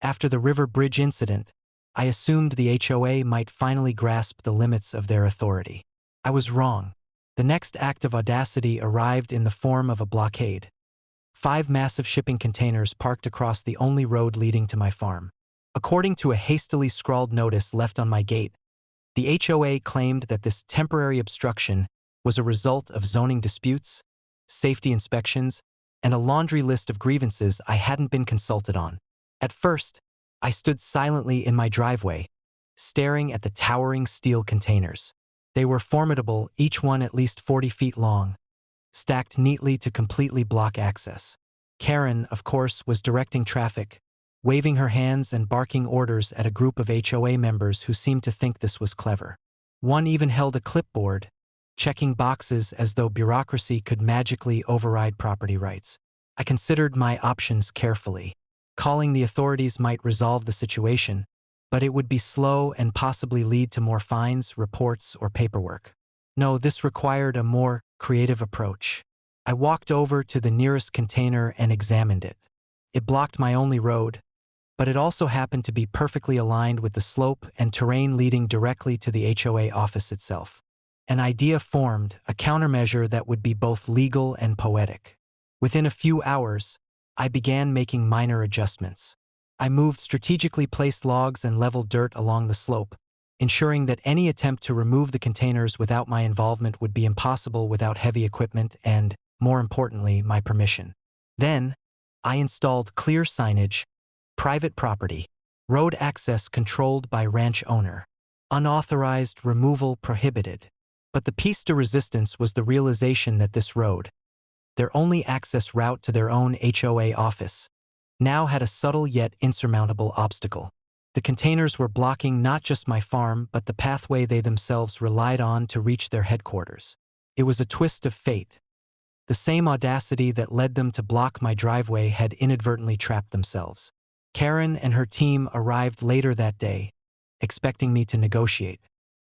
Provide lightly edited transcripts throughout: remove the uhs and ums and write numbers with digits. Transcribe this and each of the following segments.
After the river bridge incident, I assumed the HOA might finally grasp the limits of their authority. I was wrong. The next act of audacity arrived in the form of a blockade. 5 massive shipping containers parked across the only road leading to my farm. According to a hastily scrawled notice left on my gate, the HOA claimed that this temporary obstruction was a result of zoning disputes, safety inspections, and a laundry list of grievances I hadn't been consulted on. At first, I stood silently in my driveway, staring at the towering steel containers. They were formidable, each one at least 40 feet long, stacked neatly to completely block access. Karen, of course, was directing traffic, waving her hands and barking orders at a group of HOA members who seemed to think this was clever. One even held a clipboard, checking boxes as though bureaucracy could magically override property rights. I considered my options carefully. Calling the authorities might resolve the situation, but it would be slow and possibly lead to more fines, reports, or paperwork. No, this required a more creative approach. I walked over to the nearest container and examined it. It blocked my only road, but it also happened to be perfectly aligned with the slope and terrain leading directly to the HOA office itself. An idea formed, a countermeasure that would be both legal and poetic. Within a few hours, I began making minor adjustments. I moved strategically placed logs and leveled dirt along the slope, ensuring that any attempt to remove the containers without my involvement would be impossible without heavy equipment and, more importantly, my permission. Then, I installed clear signage, private property, road access controlled by ranch owner, unauthorized removal prohibited. But the piece de resistance was the realization that this road, their only access route to their own HOA office, now had a subtle yet insurmountable obstacle. The containers were blocking not just my farm but the pathway they themselves relied on to reach their headquarters. It was a twist of fate. The same audacity that led them to block my driveway had inadvertently trapped themselves. Karen and her team arrived later that day, expecting me to negotiate.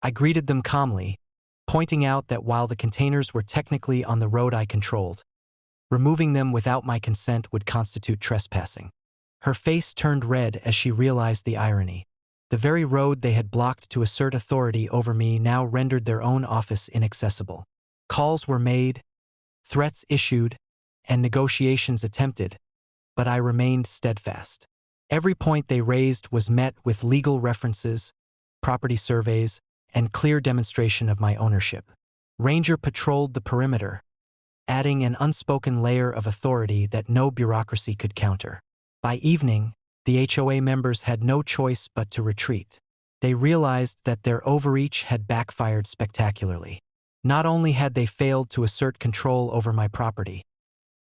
I greeted them calmly, pointing out that while the containers were technically on the road I controlled, removing them without my consent would constitute trespassing. Her face turned red as she realized the irony. The very road they had blocked to assert authority over me now rendered their own office inaccessible. Calls were made, threats issued, and negotiations attempted, but I remained steadfast. Every point they raised was met with legal references, property surveys, and clear demonstration of my ownership. Ranger patrolled the perimeter, adding an unspoken layer of authority that no bureaucracy could counter. By evening, the HOA members had no choice but to retreat. They realized that their overreach had backfired spectacularly. Not only had they failed to assert control over my property,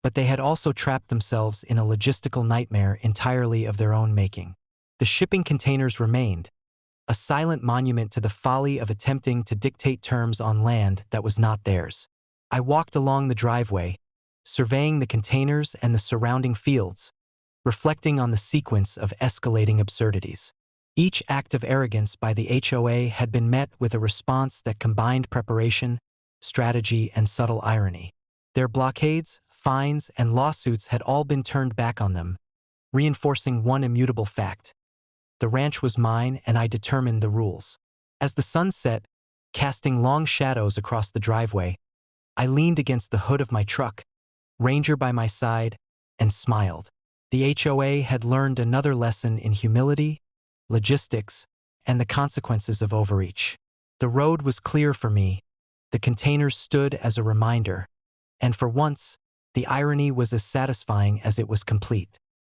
but they had also trapped themselves in a logistical nightmare entirely of their own making. The shipping containers remained, a silent monument to the folly of attempting to dictate terms on land that was not theirs. I walked along the driveway, surveying the containers and the surrounding fields, reflecting on the sequence of escalating absurdities. Each act of arrogance by the HOA had been met with a response that combined preparation, strategy, and subtle irony. Their blockades, fines, and lawsuits had all been turned back on them, reinforcing one immutable fact: the ranch was mine and I determined the rules. As the sun set, casting long shadows across the driveway, I leaned against the hood of my truck, Ranger by my side, and smiled. The HOA had learned another lesson in humility, logistics, and the consequences of overreach. The road was clear for me, the containers stood as a reminder, and for once, the irony was as satisfying as it was complete.